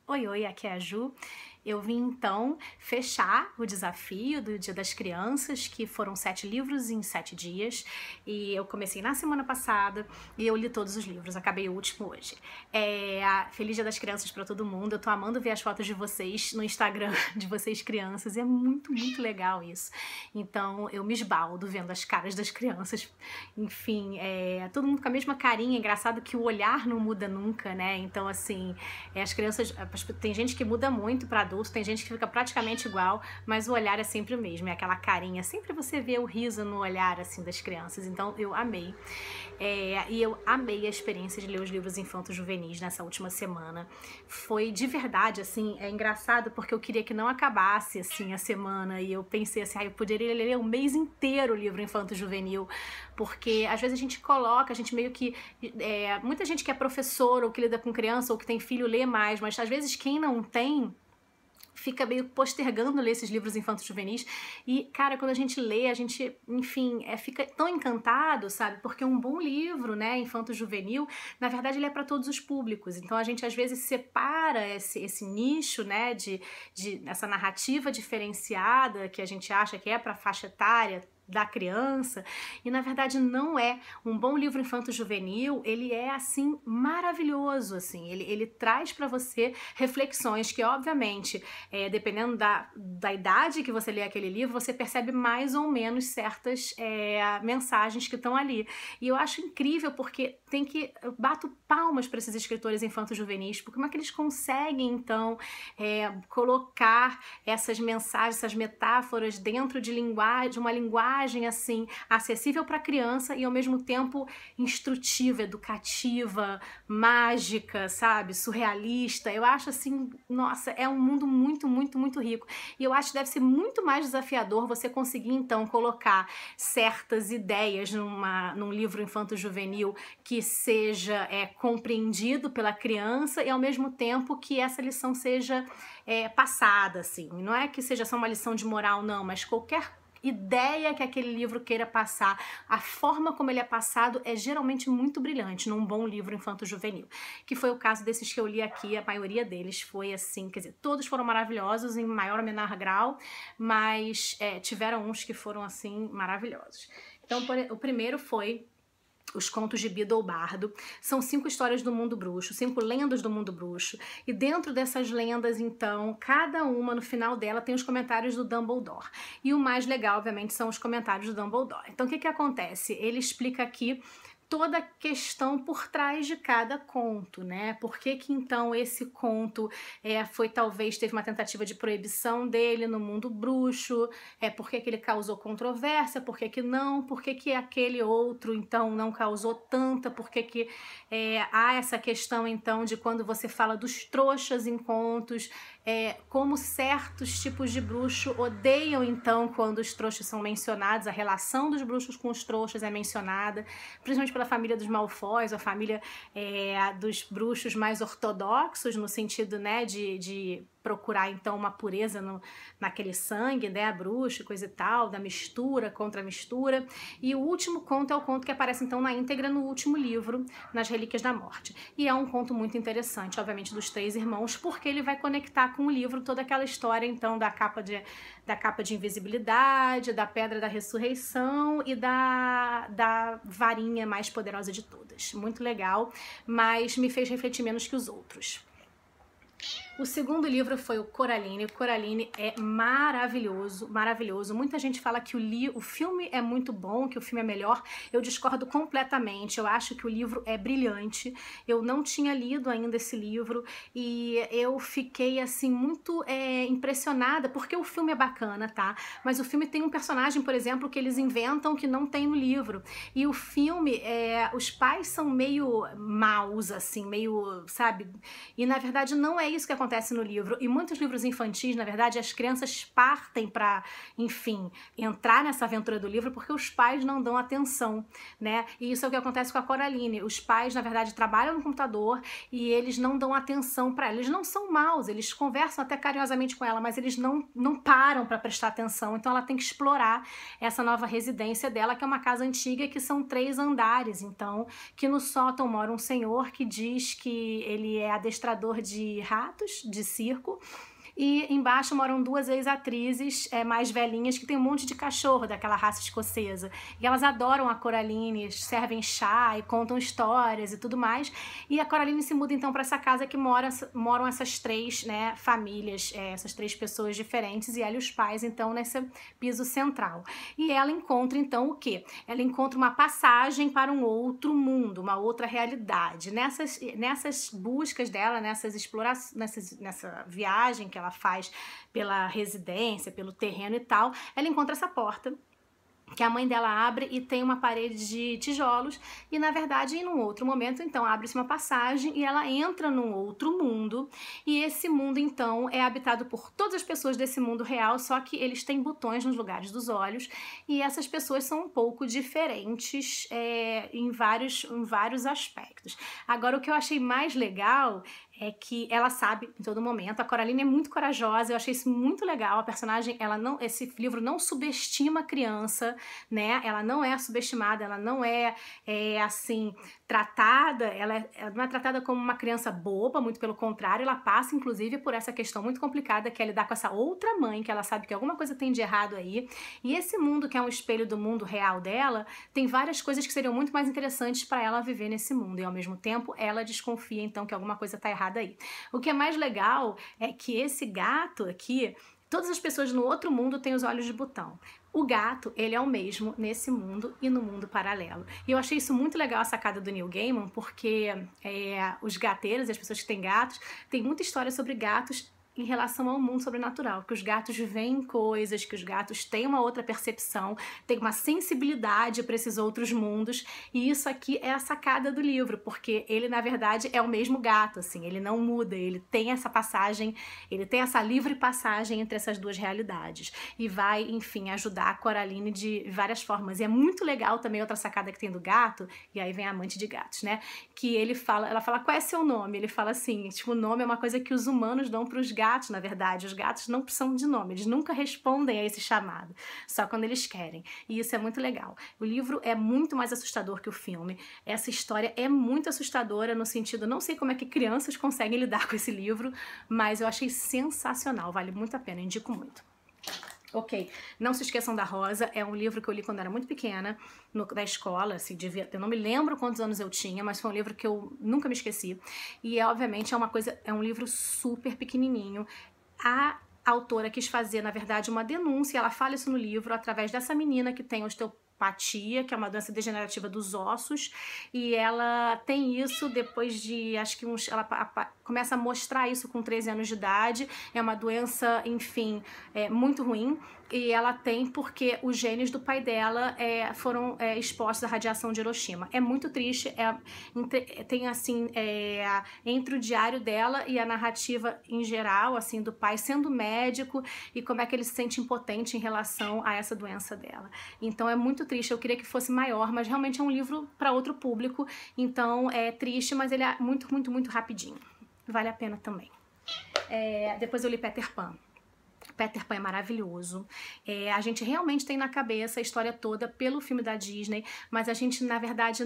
Oi, oi, aqui é a Ju. Eu vim então fechar o desafio do Dia das Crianças, que foram 7 livros em 7 dias. E eu comecei na semana passada e eu li todos os livros, acabei o último hoje. Feliz Dia das Crianças pra todo mundo. Eu tô amando ver as fotos de vocês no Instagram, de vocês crianças. É muito, muito legal isso. Então eu me esbaldo vendo as caras das crianças. Enfim, todo mundo com a mesma carinha. Engraçado que o olhar não muda nunca, né? Então, assim, as crianças. Tem gente que muda muito pra adulto, tem gente que fica praticamente igual, mas o olhar é sempre o mesmo, é aquela carinha. Sempre você vê o riso no olhar, assim, das crianças. Então, eu amei. E eu amei a experiência de ler os livros infanto-juvenis nessa última semana. Foi de verdade, assim, é engraçado porque eu queria que não acabasse, assim, a semana. E eu pensei assim, eu poderia ler o mês inteiro o livro infanto-juvenil, porque às vezes a gente coloca, a gente meio que... muita gente que é professor ou que lida com criança ou que tem filho lê mais, mas às vezes quem não tem fica meio postergando ler esses livros infantos juvenis e, cara, quando a gente lê, a gente, enfim, fica tão encantado, sabe? Porque um bom livro, né, infanto-juvenil, na verdade ele é para todos os públicos, então a gente às vezes separa esse nicho, né, essa narrativa diferenciada que a gente acha que é para faixa etária da criança, e na verdade não é. Um bom livro infanto-juvenil, ele é assim maravilhoso, assim, ele traz para você reflexões que obviamente, dependendo da idade que você lê aquele livro, você percebe mais ou menos certas mensagens que estão ali, e eu acho incrível porque eu bato palmas para esses escritores infanto-juvenis, porque como é que eles conseguem então colocar essas mensagens, essas metáforas dentro de uma linguagem assim acessível para criança e ao mesmo tempo instrutiva, educativa, mágica, sabe, surrealista. Eu acho assim, nossa, é um mundo muito, muito, muito rico. E eu acho que deve ser muito mais desafiador você conseguir então colocar certas ideias num livro infanto-juvenil que seja compreendido pela criança e ao mesmo tempo que essa lição seja passada, assim. Não é que seja só uma lição de moral, não, mas qualquer ideia que aquele livro queira passar, a forma como ele é passado é geralmente muito brilhante num bom livro infanto-juvenil, que foi o caso desses que eu li aqui. A maioria deles foi assim, quer dizer, todos foram maravilhosos em maior ou menor grau, mas tiveram uns que foram assim maravilhosos. Então, o primeiro foi Os Contos de Bidou Bardo. São 5 histórias do mundo bruxo, 5 lendas do mundo bruxo. E dentro dessas lendas, então, cada uma, no final dela, tem os comentários do Dumbledore. E o mais legal, obviamente, são os comentários do Dumbledore. Então, o que acontece? Ele explica aqui toda a questão por trás de cada conto, né? Por que então esse conto teve uma tentativa de proibição dele no mundo bruxo, por que ele causou controvérsia, por que não, por que aquele outro então não causou tanta, por que há essa questão então de quando você fala dos trouxas em contos, como certos tipos de bruxo odeiam então quando os trouxas são mencionados, a relação dos bruxos com os trouxas é mencionada, principalmente pela família dos Malfoys, a família dos bruxos mais ortodoxos, no sentido, né, de procurar então uma pureza naquele sangue, né, bruxo, coisa e tal, da mistura contra a mistura. E o último conto é o conto que aparece então na íntegra no último livro, Nas Relíquias da Morte. E é um conto muito interessante, obviamente, dos 3 irmãos, porque ele vai conectar com o livro toda aquela história então da capa de invisibilidade, da pedra da ressurreição e da varinha mais poderosa de todas. Muito legal, mas me fez refletir menos que os outros. O segundo livro foi o Coraline. O Coraline é maravilhoso, maravilhoso. Muita gente fala que o filme é muito bom, que o filme é melhor. Eu discordo completamente. Eu acho que o livro é brilhante. Eu não tinha lido ainda esse livro e eu fiquei, assim, muito impressionada, porque o filme é bacana, tá? Mas o filme tem um personagem, por exemplo, que eles inventam que não tem no livro. E o filme, os pais são meio maus, assim, meio, sabe? E, na verdade, não é isso que acontece no livro. E muitos livros infantis, na verdade, as crianças partem para, enfim, entrar nessa aventura do livro porque os pais não dão atenção, né? E isso é o que acontece com a Coraline. Os pais, na verdade, trabalham no computador e eles não dão atenção para ela. Eles não são maus, eles conversam até carinhosamente com ela, mas eles não param para prestar atenção. Então ela tem que explorar essa nova residência dela, que é uma casa antiga que são 3 andares. Então, que no sótão mora um senhor que diz que ele é adestrador de ratos, palhaços de circo. E embaixo moram duas ex-atrizes mais velhinhas que tem um monte de cachorro daquela raça escocesa. E elas adoram a Coraline, servem chá e contam histórias e tudo mais. E a Coraline se muda então para essa casa que moram essas três, né, famílias, essas três pessoas diferentes, e ela e os pais então nesse piso central. E ela encontra então o quê? Ela encontra uma passagem para um outro mundo, uma outra realidade. Nessas buscas dela, nessas explorações, nessa viagem que ela faz pela residência, pelo terreno e tal, ela encontra essa porta que a mãe dela abre e tem uma parede de tijolos e, na verdade, em um outro momento, então, abre-se uma passagem e ela entra num outro mundo, e esse mundo, então, é habitado por todas as pessoas desse mundo real, só que eles têm botões nos lugares dos olhos, e essas pessoas são um pouco diferentes em vários aspectos. Agora, o que eu achei mais legal é que ela sabe em todo momento. A Coraline é muito corajosa, eu achei isso muito legal. A personagem, esse livro não subestima a criança, né? Ela não é subestimada, ela não é assim, tratada, ela não é tratada como uma criança boba, muito pelo contrário, ela passa inclusive por essa questão muito complicada que é lidar com essa outra mãe, que ela sabe que alguma coisa tem de errado aí. E esse mundo, que é um espelho do mundo real dela, tem várias coisas que seriam muito mais interessantes para ela viver nesse mundo, e ao mesmo tempo ela desconfia então que alguma coisa tá errada aí. O que é mais legal é que esse gato aqui, todas as pessoas no outro mundo têm os olhos de botão. O gato, ele é o mesmo nesse mundo e no mundo paralelo. E eu achei isso muito legal, a sacada do Neil Gaiman, porque os gateiros, as pessoas que têm gatos, tem muita história sobre gatos em relação ao mundo sobrenatural, que os gatos veem coisas, que os gatos têm uma outra percepção, têm uma sensibilidade para esses outros mundos, e isso aqui é a sacada do livro, porque ele, na verdade, é o mesmo gato, assim, ele não muda, ele tem essa passagem, ele tem essa livre passagem entre essas duas realidades, e vai, enfim, ajudar a Coraline de várias formas. E é muito legal também outra sacada que tem do gato, e aí vem a amante de gatos, né, que ela fala, qual é seu nome? Ele fala assim, tipo, o nome é uma coisa que os humanos dão para os gatos, na verdade. Os gatos não precisam de nome, eles nunca respondem a esse chamado, só quando eles querem, e isso é muito legal. O livro é muito mais assustador que o filme, essa história é muito assustadora no sentido, não sei como é que crianças conseguem lidar com esse livro, mas eu achei sensacional, vale muito a pena, indico muito. Ok, não se esqueçam da Rosa, é um livro que eu li quando era muito pequena, da escola, assim, eu não me lembro quantos anos eu tinha, mas foi um livro que eu nunca me esqueci, e obviamente é um livro super pequenininho. A autora quis fazer, na verdade, uma denúncia, ela fala isso no livro, através dessa menina que tem osteopatia, que é uma doença degenerativa dos ossos, e ela tem isso depois de, acho que ela começa a mostrar isso com 13 anos de idade, é uma doença, enfim, muito ruim, e ela tem porque os genes do pai dela foram expostos à radiação de Hiroshima. É muito triste, tem assim, entre o diário dela e a narrativa em geral, assim, do pai sendo médico e como é que ele se sente impotente em relação a essa doença dela. Então é muito triste, eu queria que fosse maior, mas realmente é um livro para outro público, então é triste, mas ele é muito, muito, muito rapidinho. Vale a pena também. Depois eu li Peter Pan. Peter Pan é maravilhoso. A gente realmente tem na cabeça a história toda pelo filme da Disney, mas a gente, na verdade,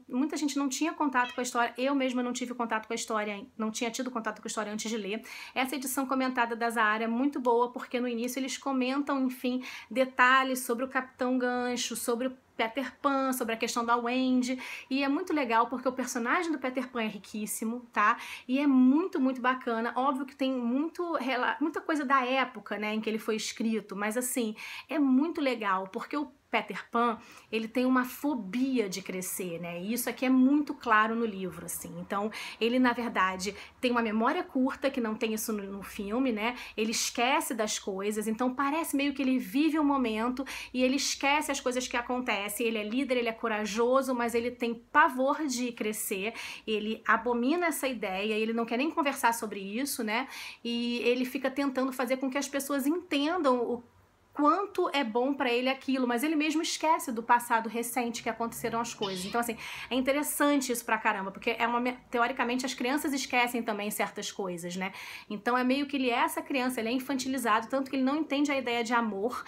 muita gente não tinha contato com a história. Eu mesma não tive contato com a história, não tinha tido contato com a história antes de ler. Essa edição comentada da Zahara é muito boa, porque no início eles comentam, enfim, detalhes sobre o Capitão Gancho, sobre o Peter Pan, sobre a questão da Wendy, e é muito legal porque o personagem do Peter Pan é riquíssimo, tá? E é muito, muito bacana. Óbvio que tem muita coisa da época, né, em que ele foi escrito, mas assim, é muito legal, porque o Peter Pan, ele tem uma fobia de crescer, né? E isso aqui é muito claro no livro, assim. Então, ele, na verdade, tem uma memória curta, que não tem isso no filme, né? Ele esquece das coisas, então parece meio que ele vive o momento e ele esquece as coisas que acontecem. Ele é líder, ele é corajoso, mas ele tem pavor de crescer, ele abomina essa ideia, ele não quer nem conversar sobre isso, né? E ele fica tentando fazer com que as pessoas entendam o quanto é bom pra ele aquilo, mas ele mesmo esquece do passado recente que aconteceram as coisas. Então, assim, é interessante isso pra caramba, porque teoricamente as crianças esquecem também certas coisas, né? Então é meio que ele é essa criança, ele é infantilizado, tanto que ele não entende a ideia de amor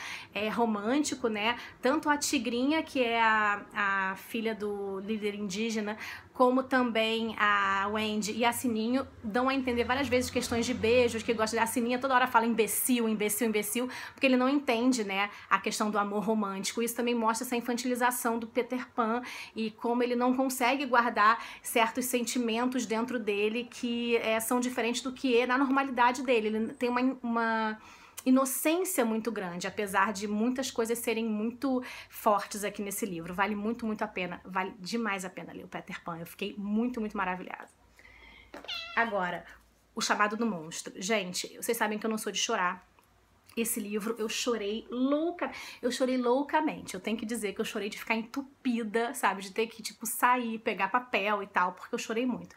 romântico, né? Tanto a Tigrinha, que é a filha do líder indígena, como também a Wendy e a Sininho dão a entender várias vezes questões de beijos, que gosta de... A Sininha toda hora fala imbecil, imbecil, imbecil, porque ele não entende, né, a questão do amor romântico. Isso também mostra essa infantilização do Peter Pan e como ele não consegue guardar certos sentimentos dentro dele que são diferentes do que é na normalidade dele. Ele tem uma inocência muito grande, apesar de muitas coisas serem muito fortes aqui nesse livro. Vale muito, muito a pena, vale demais a pena ler o Peter Pan. Eu fiquei muito, muito maravilhada. Agora, O Chamado do Monstro. Gente, vocês sabem que eu não sou de chorar. Esse livro eu chorei loucamente. Eu tenho que dizer que eu chorei de ficar entupida, sabe? De ter que, tipo, sair, pegar papel e tal, porque eu chorei muito.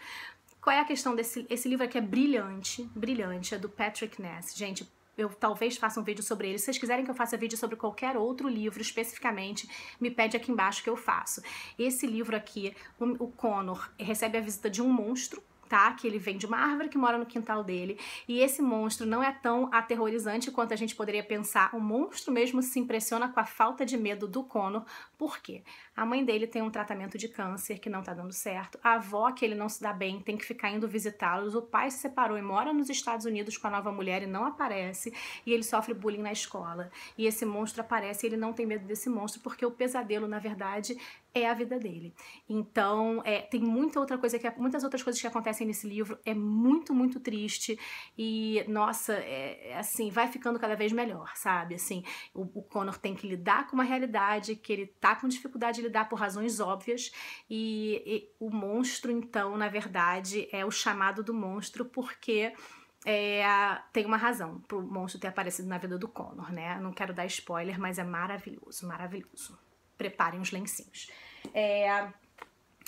Qual é a questão esse livro aqui? É brilhante, brilhante, é do Patrick Ness. Gente, eu talvez faça um vídeo sobre ele. Se vocês quiserem que eu faça vídeo sobre qualquer outro livro especificamente, me pede aqui embaixo que eu faço. Esse livro aqui, o Connor recebe a visita de um monstro, tá? Que ele vem de uma árvore que mora no quintal dele. E esse monstro não é tão aterrorizante quanto a gente poderia pensar. O monstro mesmo se impressiona com a falta de medo do Connor. Por quê? A mãe dele tem um tratamento de câncer que não tá dando certo. A avó, que ele não se dá bem, tem que ficar indo visitá-los. O pai se separou e mora nos Estados Unidos com a nova mulher e não aparece. E ele sofre bullying na escola. E esse monstro aparece e ele não tem medo desse monstro porque o pesadelo, na verdade, é a vida dele. Então, tem muitas outras coisas que acontecem nesse livro. É muito, muito triste. E, nossa, assim, vai ficando cada vez melhor, sabe? Assim, o Connor tem que lidar com uma realidade que ele tá com dificuldade de lidar por razões óbvias. E o monstro, então, na verdade, é o chamado do monstro porque... tem uma razão pro monstro ter aparecido na vida do Connor, né? Não quero dar spoiler, mas é maravilhoso, maravilhoso. Preparem os lencinhos.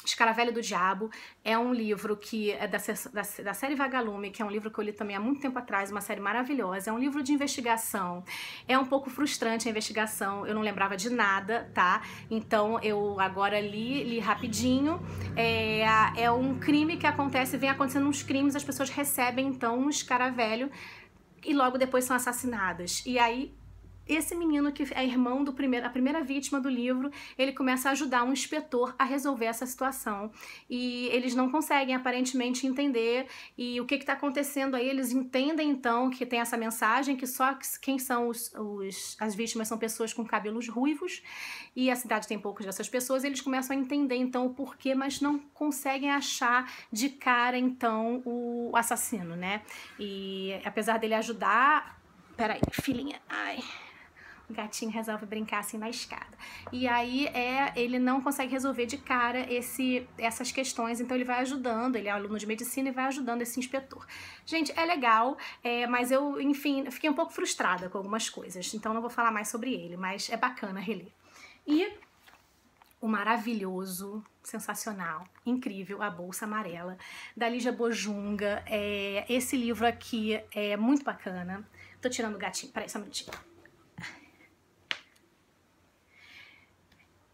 Escaravelho do Diabo é um livro que é da série Vagalume, que é um livro que eu li também há muito tempo atrás, uma série maravilhosa. É um livro de investigação. É um pouco frustrante a investigação, eu não lembrava de nada, tá? Então eu agora li rapidinho. É um crime que acontece, vem acontecendo uns crimes, as pessoas recebem então um escaravelho e logo depois são assassinadas. E aí esse menino que é irmão a primeira vítima do livro, ele começa a ajudar um inspetor a resolver essa situação. E eles não conseguem, aparentemente, entender e o que está acontecendo aí. Eles entendem, então, que tem essa mensagem, que só quem são as vítimas são pessoas com cabelos ruivos, e a cidade tem poucos dessas pessoas. Eles começam a entender, então, o porquê, mas não conseguem achar de cara, então, o assassino, né? E apesar dele ajudar... Peraí, filhinha, ai... O gatinho resolve brincar assim na escada. E aí ele não consegue resolver de cara essas questões, então ele vai ajudando, ele é aluno de medicina e vai ajudando esse inspetor. Gente, é legal, mas eu, enfim, fiquei um pouco frustrada com algumas coisas, então não vou falar mais sobre ele, mas é bacana reler. E o maravilhoso, sensacional, incrível, A Bolsa Amarela, da Lígia Bojunga. Esse livro aqui é muito bacana. Tô tirando o gatinho, peraí, só um minutinho.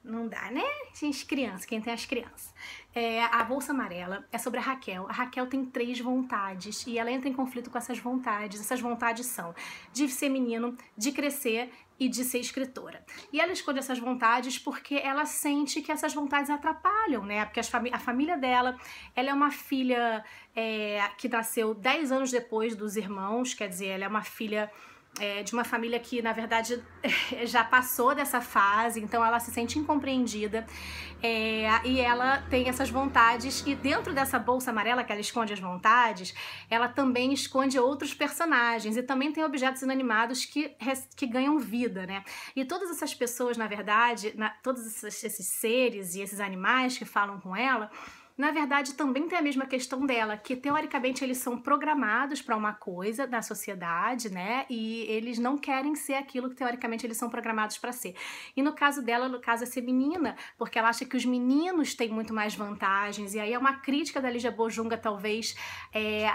Não dá, né? Gente, criança, quem tem as crianças. A Bolsa Amarela é sobre a Raquel. A Raquel tem 3 vontades e ela entra em conflito com essas vontades. Essas vontades são de ser menino, de crescer e de ser escritora. E ela escolhe essas vontades porque ela sente que essas vontades atrapalham, né? Porque a família dela, ela é uma filha que nasceu 10 anos depois dos irmãos, quer dizer, ela é uma filha... de uma família que, na verdade, já passou dessa fase, então ela se sente incompreendida, e ela tem essas vontades, e dentro dessa bolsa amarela que ela esconde as vontades, ela também esconde outros personagens, e também tem objetos inanimados que ganham vida, né? E todas essas pessoas, na verdade, todos esses seres e esses animais que falam com ela, na verdade, também tem a mesma questão dela, que teoricamente eles são programados para uma coisa da sociedade, né? E eles não querem ser aquilo que teoricamente eles são programados para ser. E no caso dela, no caso é ser menina, porque ela acha que os meninos têm muito mais vantagens, e aí é uma crítica da Lígia Bojunga, talvez,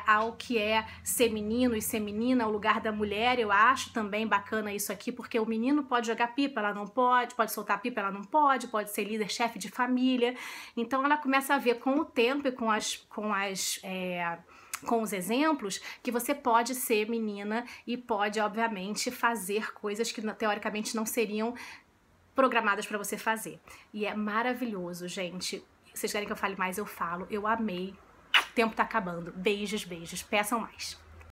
ao que é ser menino e ser menina, o lugar da mulher. Eu acho também bacana isso aqui, porque o menino pode jogar pipa, ela não pode soltar pipa, ela não pode ser líder, chefe de família. Então ela começa a ver com o tempo e com os exemplos, que você pode ser menina e pode, obviamente, fazer coisas que teoricamente não seriam programadas para você fazer. E é maravilhoso, gente. vocês querem que eu fale mais, eu falo. Eu amei. O tempo tá acabando. Beijos, beijos. Peçam mais.